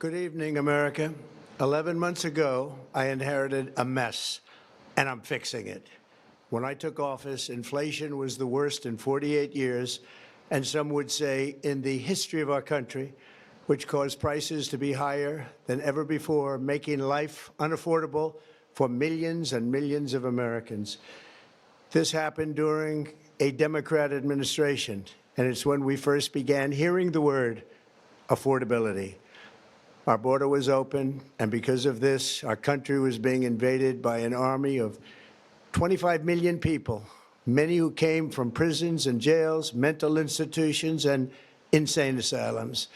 Good evening, America. 11 months ago, I inherited a mess, and I'm fixing it. When I took office, inflation was the worst in 48 years, and some would say in the history of our country, which caused prices to be higher than ever before, making life unaffordable for millions and millions of Americans. This happened during a Democrat administration, and it's when we first began hearing the word affordability. Our border was open, and because of this, our country was being invaded by an army of 25 million people, many who came from prisons and jails, mental institutions, and insane asylums.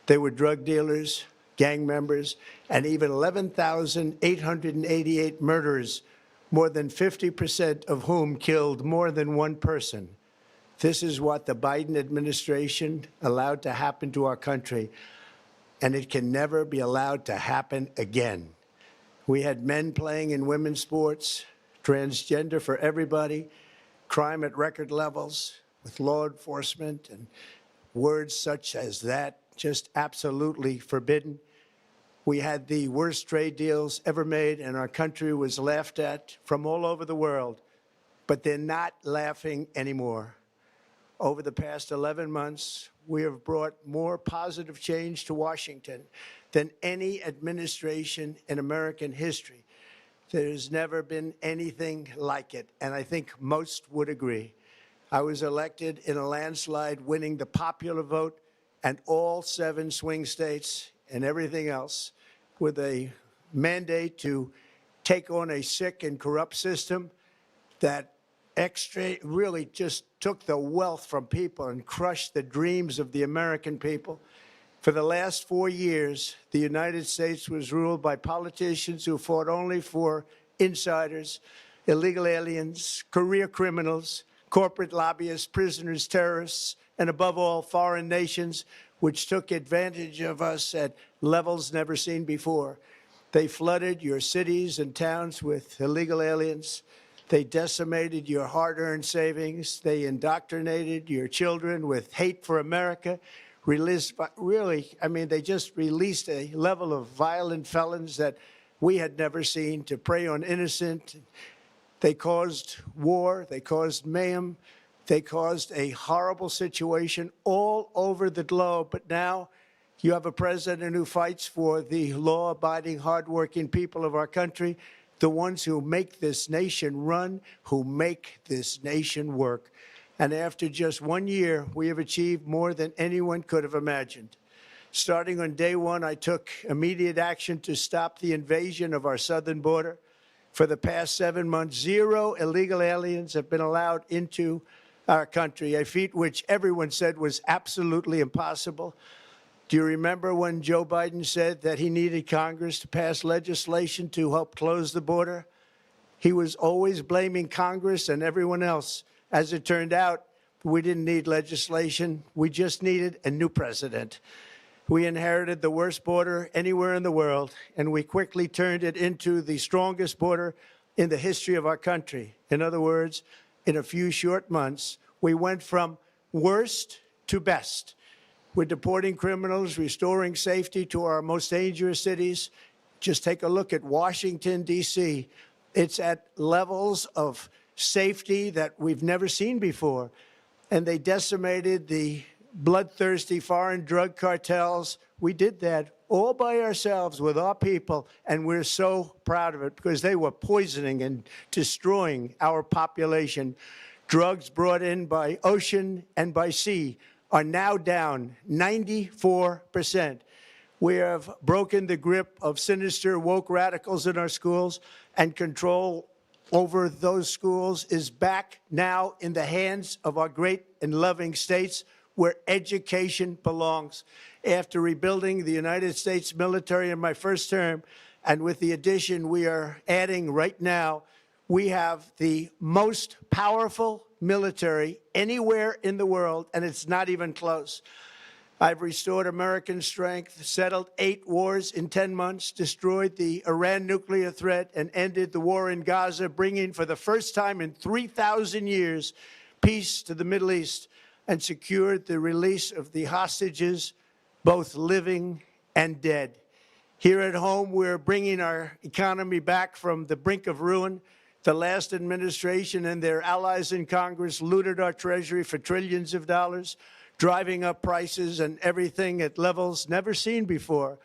They were drug dealers, gang members, and even 11,888 murderers, more than 50% of whom killed more than one person. This is what the Biden administration allowed to happen to our country, and it can never be allowed to happen again. We had men playing in women's sports, transgender for everybody, crime at record levels with law enforcement, and words such as that just absolutely forbidden. We had the worst trade deals ever made, and our country was laughed at from all over the world. But they're not laughing anymore. Over the past 11 months, we have brought more positive change to Washington than any administration in American history. There's never been anything like it, and I think most would agree. I was elected in a landslide, winning the popular vote and all 7 swing states and everything else, with a mandate to take on a sick and corrupt system that really just took the wealth from people and crushed the dreams of the American people. For the last 4 years, the United States was ruled by politicians who fought only for insiders, illegal aliens, career criminals, corporate lobbyists, prisoners, terrorists, and above all, foreign nations, which took advantage of us at levels never seen before. They flooded your cities and towns with illegal aliens. They decimated your hard-earned savings. They indoctrinated your children with hate for America. They just released a level of violent felons that we had never seen to prey on innocent. They caused war. They caused mayhem. They caused a horrible situation all over the globe. But now you have a president who fights for the law-abiding, hardworking people of our country, the ones who make this nation run, who make this nation work. And after just 1 year, we have achieved more than anyone could have imagined. Starting on day one, I took immediate action to stop the invasion of our southern border. For the past 7 months, 0 illegal aliens have been allowed into our country, a feat which everyone said was absolutely impossible. Do you remember when Joe Biden said that he needed Congress to pass legislation to help close the border? He was always blaming Congress and everyone else. As it turned out, we didn't need legislation. We just needed a new president. We inherited the worst border anywhere in the world, and we quickly turned it into the strongest border in the history of our country. In other words, in a few short months, we went from worst to best. We're deporting criminals, restoring safety to our most dangerous cities. Just take a look at Washington, D.C. It's at levels of safety that we've never seen before. And they decimated the bloodthirsty foreign drug cartels. We did that all by ourselves with our people, and we're so proud of it because they were poisoning and destroying our population. Drugs brought in by ocean and by sea are now down 94%. We have broken the grip of sinister woke radicals in our schools, and control over those schools is back now in the hands of our great and loving states where education belongs. After rebuilding the United States military in my first term, and with the addition we are adding right now, we have the most powerful military anywhere in the world, and it's not even close. I've restored American strength, settled 8 wars in 10 months, destroyed the Iran nuclear threat, and ended the war in Gaza, bringing for the first time in 3,000 years peace to the Middle East, and secured the release of the hostages, both living and dead. Here at home, we're bringing our economy back from the brink of ruin. The last administration and their allies in Congress looted our Treasury for trillions of dollars, driving up prices and everything at levels never seen before.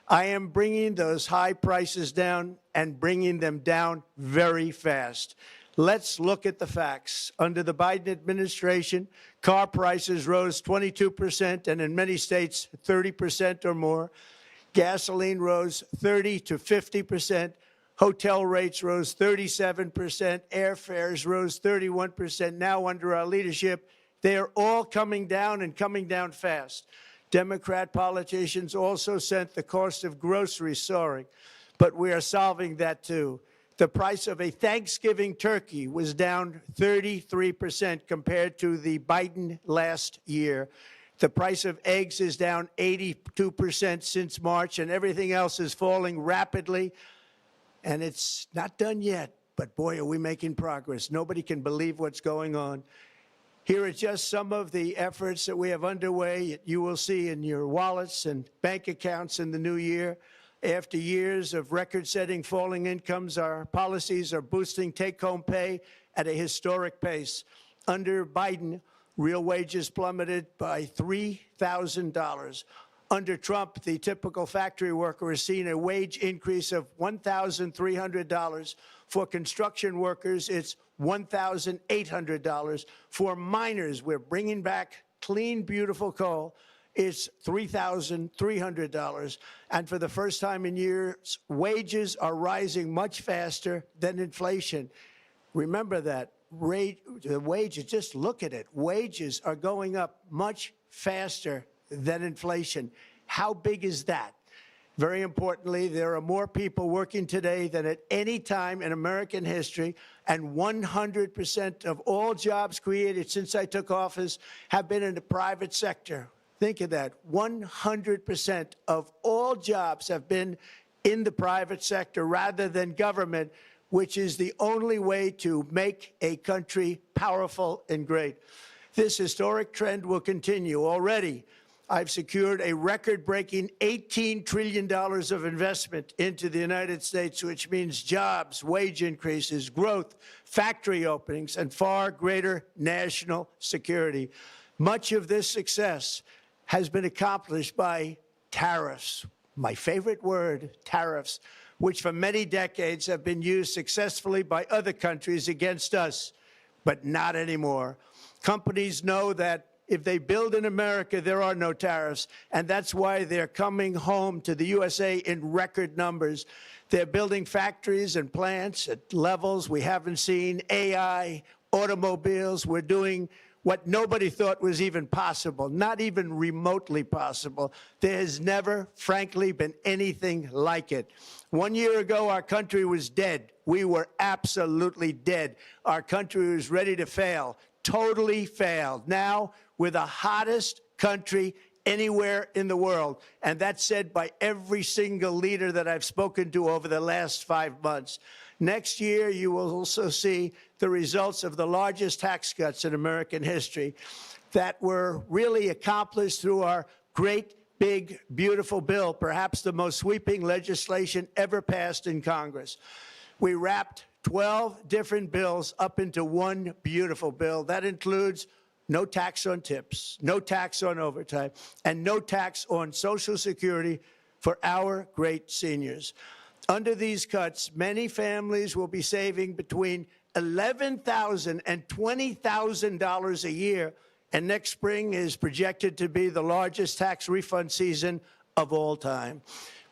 I am bringing those high prices down and bringing them down very fast. Let's look at the facts. Under the Biden administration, car prices rose 22% and in many states 30% or more. Gasoline rose 30 to 50%. Hotel rates rose 37%. Airfares rose 31%. Now under our leadership, they are all coming down and coming down fast. Democrat politicians also sent the cost of groceries soaring, but we are solving that too. The price of a Thanksgiving turkey was down 33% compared to the Biden last year. The price of eggs is down 82% since March, and everything else is falling rapidly. And it's not done yet, but boy, are we making progress. Nobody can believe what's going on. Here are just some of the efforts that we have underway. You will see in your wallets and bank accounts in the new year. After years of record-setting falling incomes, our policies are boosting take-home pay at a historic pace. Under Biden, real wages plummeted by $3,000. Under Trump, the typical factory worker has seen a wage increase of $1,300. For construction workers, it's $1,800. For miners, we're bringing back clean, beautiful coal. It's $3,300. And for the first time in years, wages are rising much faster than inflation. Remember that. The wages, just look at it. Wages are going up much faster than inflation. How big is that? Very importantly, there are more people working today than at any time in American history, and 100% of all jobs created since I took office have been in the private sector. Think of that. 100% of all jobs have been in the private sector rather than government, which is the only way to make a country powerful and great. This historic trend will continue. Already, I've secured a record-breaking $18 trillion of investment into the United States, which means jobs, wage increases, growth, factory openings, and far greater national security. Much of this success has been accomplished by tariffs. My favorite word, tariffs, which for many decades have been used successfully by other countries against us, but not anymore. Companies know that if they build in America, there are no tariffs, and that's why they're coming home to the USA in record numbers. They're building factories and plants at levels we haven't seen, AI, automobiles. We're doing what nobody thought was even possible, not even remotely possible. There has never, frankly, been anything like it. 1 year ago, our country was dead. We were absolutely dead. Our country was ready to fail, totally failed. Now, we're the hottest country anywhere in the world, and that's said by every single leader that I've spoken to over the last 5 months. Next year, you will also see the results of the largest tax cuts in American history that were really accomplished through our great, big, beautiful bill, perhaps the most sweeping legislation ever passed in Congress. We wrapped 12 different bills up into one beautiful bill. That includes no tax on tips, no tax on overtime, and no tax on Social Security for our great seniors. Under these cuts, many families will be saving between $11,000 and $20,000 a year, and next spring is projected to be the largest tax refund season of all time.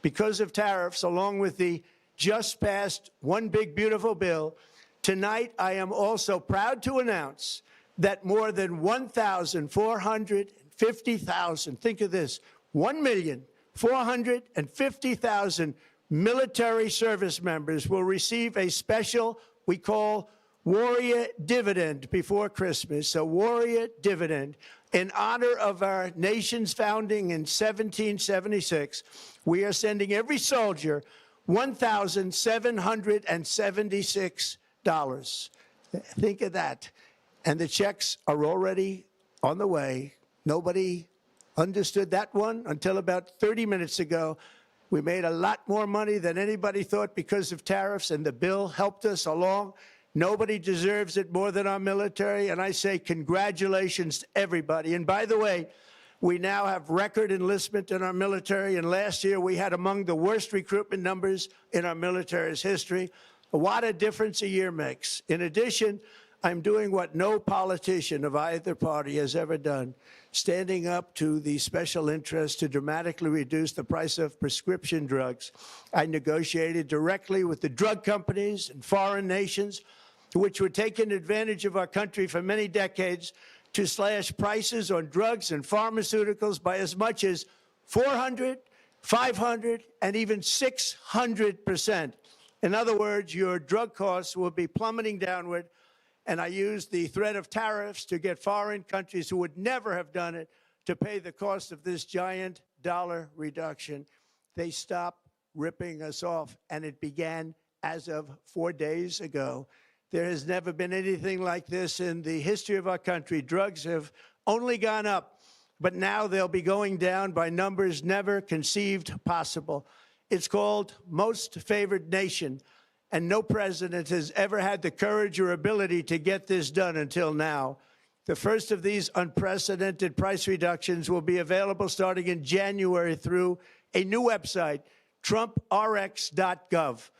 Because of tariffs, along with the just passed One Big Beautiful Bill, tonight I am also proud to announce that more than 1,450,000, think of this, 1,450,000 military service members will receive a special, we call Warrior Dividend before Christmas, a Warrior Dividend. In honor of our nation's founding in 1776, we are sending every soldier $1,776. Think of that. And the checks are already on the way. Nobody understood that one until about 30 minutes ago. We made a lot more money than anybody thought because of tariffs, and the bill helped us along. Nobody deserves it more than our military, and I say congratulations to everybody. And by the way, we now have record enlistment in our military, and last year we had among the worst recruitment numbers in our military's history. What a difference a year makes. In addition, I'm doing what no politician of either party has ever done, standing up to the special interests to dramatically reduce the price of prescription drugs. I negotiated directly with the drug companies and foreign nations, which were taking advantage of our country for many decades, to slash prices on drugs and pharmaceuticals by as much as 400, 500, and even 600%. In other words, your drug costs will be plummeting downward. And I used the threat of tariffs to get foreign countries who would never have done it to pay the cost of this giant dollar reduction. They stopped ripping us off, and it began as of 4 days ago. There has never been anything like this in the history of our country. Drugs have only gone up, but now they'll be going down by numbers never conceived possible. It's called most favored nation. And no president has ever had the courage or ability to get this done until now. The first of these unprecedented price reductions will be available starting in January through a new website, TrumpRx.gov.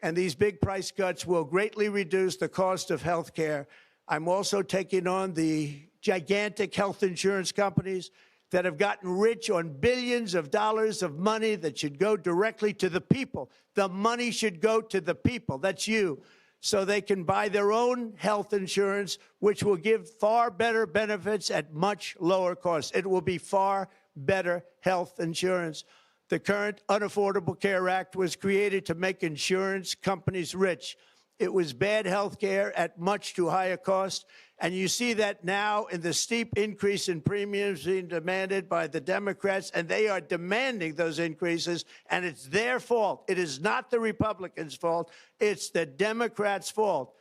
And these big price cuts will greatly reduce the cost of health care. I'm also taking on the gigantic health insurance companies that have gotten rich on billions of dollars of money that should go directly to the people. The money should go to the people, that's you, so they can buy their own health insurance, which will give far better benefits at much lower costs. It will be far better health insurance. The current Unaffordable Care Act was created to make insurance companies rich. It was bad health care at much too high a cost. And you see that now in the steep increase in premiums being demanded by the Democrats, and they are demanding those increases, and it's their fault. It is not the Republicans' fault. It's the Democrats' fault.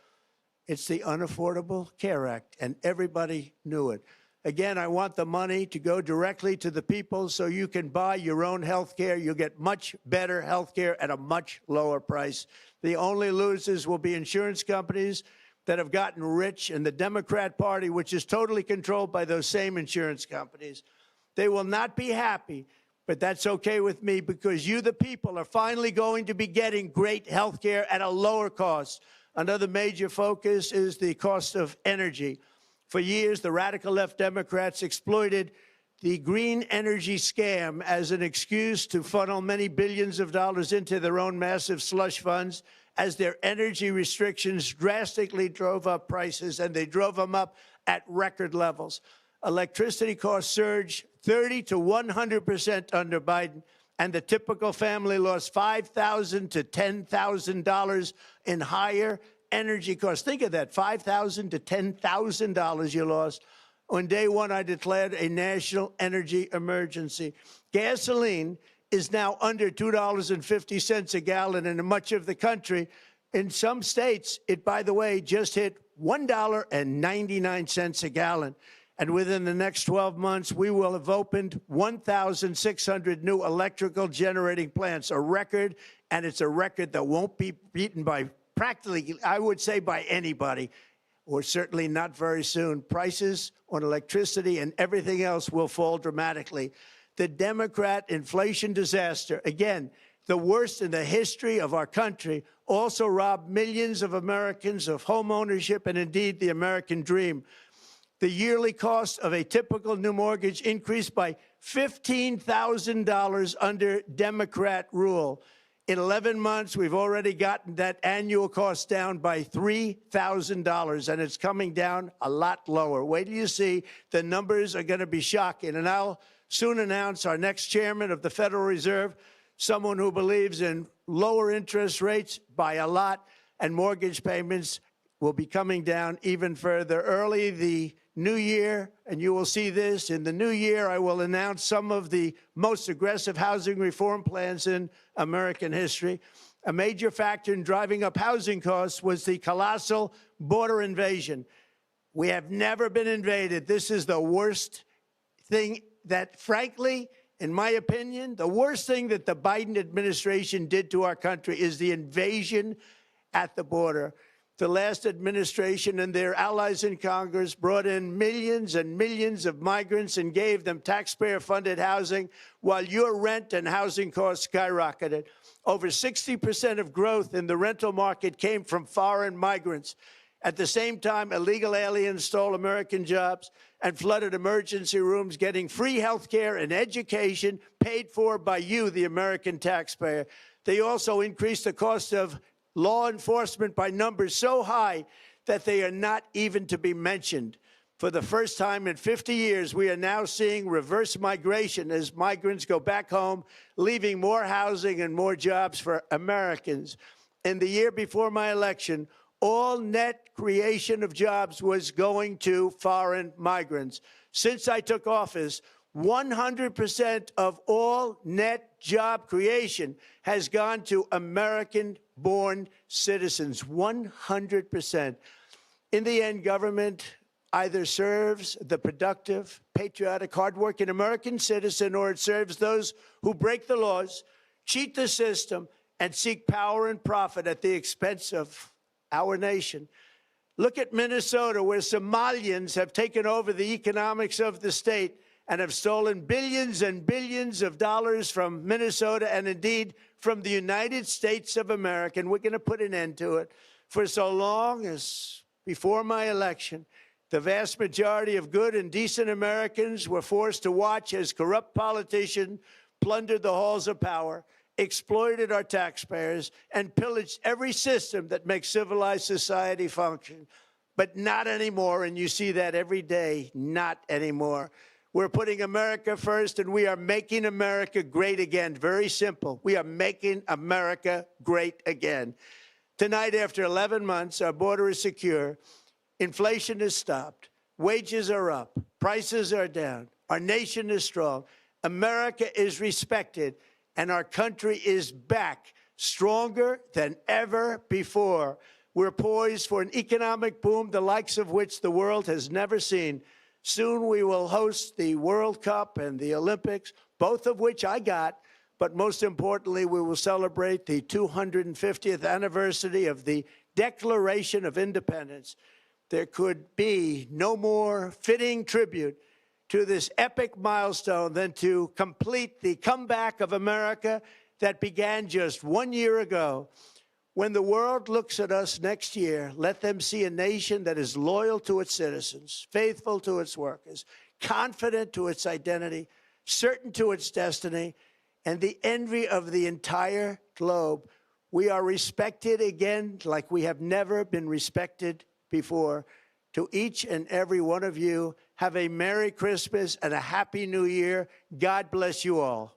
It's the Unaffordable Care Act, and everybody knew it. Again, I want the money to go directly to the people so you can buy your own health care. You'll get much better health care at a much lower price. The only losers will be insurance companies that have gotten rich, and the Democrat Party, which is totally controlled by those same insurance companies. They will not be happy, but that's okay with me, because you, the people, are finally going to be getting great health care at a lower cost. Another major focus is the cost of energy. For years, the radical left Democrats exploited the green energy scam as an excuse to funnel many billions of dollars into their own massive slush funds, as their energy restrictions drastically drove up prices, and they drove them up at record levels. Electricity costs surged 30 to 100% under Biden, and the typical family lost $5,000 to $10,000 in higher energy costs. Think of that, $5,000 to $10,000 you lost. On day one, I declared a national energy emergency. Gasoline is now under $2.50 a gallon in much of the country. In some states, it, by the way, just hit $1.99 a gallon. And within the next 12 months, we will have opened 1,600 new electrical generating plants, a record, and it's a record that won't be beaten by practically, I would say, by anybody, or certainly not very soon. Prices on electricity and everything else will fall dramatically. The Democrat inflation disaster, again, the worst in the history of our country, also robbed millions of Americans of home ownership and indeed the American dream. The yearly cost of a typical new mortgage increased by $15,000 under Democrat rule. In 11 months, we've already gotten that annual cost down by $3,000, and it's coming down a lot lower. Wait till you see. The numbers are going to be shocking. And I'll soon announce our next chairman of the Federal Reserve, someone who believes in lower interest rates by a lot, and mortgage payments will be coming down even further. Early the new year, and you will see this, in the new year, I will announce some of the most aggressive housing reform plans in American history. A major factor in driving up housing costs was the colossal border invasion. We have never been invaded. This is the worst thing that, frankly, in my opinion, the worst thing that the Biden administration did to our country is the invasion at the border. The last administration and their allies in Congress brought in millions and millions of migrants and gave them taxpayer-funded housing while your rent and housing costs skyrocketed. Over 60% of growth in the rental market came from foreign migrants. At the same time, illegal aliens stole American jobs and flooded emergency rooms, getting free health care and education paid for by you, the American taxpayer. They also increased the cost of law enforcement by numbers so high that they are not even to be mentioned. For the first time in 50 years, we are now seeing reverse migration as migrants go back home, leaving more housing and more jobs for Americans. In the year before my election, all net creation of jobs was going to foreign migrants. Since I took office, 100% of all net job creation has gone to American-born citizens, 100%. In the end, government either serves the productive, patriotic, hardworking American citizen, or it serves those who break the laws, cheat the system, and seek power and profit at the expense of our nation. Look at Minnesota, where Somalians have taken over the economics of the state and have stolen billions and billions of dollars from Minnesota and indeed from the United States of America. And we're going to put an end to it. For so long as before my election, the vast majority of good and decent Americans were forced to watch as corrupt politicians plundered the halls of power, exploited our taxpayers, and pillaged every system that makes civilized society function. But not anymore, and you see that every day, not anymore. We're putting America first, and we are making America great again. Very simple. We are making America great again. Tonight, after 11 months, our border is secure. Inflation is stopped. Wages are up. Prices are down. Our nation is strong. America is respected, and our country is back, stronger than ever before. We're poised for an economic boom, the likes of which the world has never seen. Soon we will host the World Cup and the Olympics, both of which I got. But most importantly, we will celebrate the 250th anniversary of the Declaration of Independence. There could be no more fitting tribute to this epic milestone than to complete the comeback of America that began just 1 year ago. When the world looks at us next year, let them see a nation that is loyal to its citizens, faithful to its workers, confident to its identity, certain to its destiny, and the envy of the entire globe. We are respected again like we have never been respected before. To each and every one of you, have a Merry Christmas and a Happy New Year. God bless you all.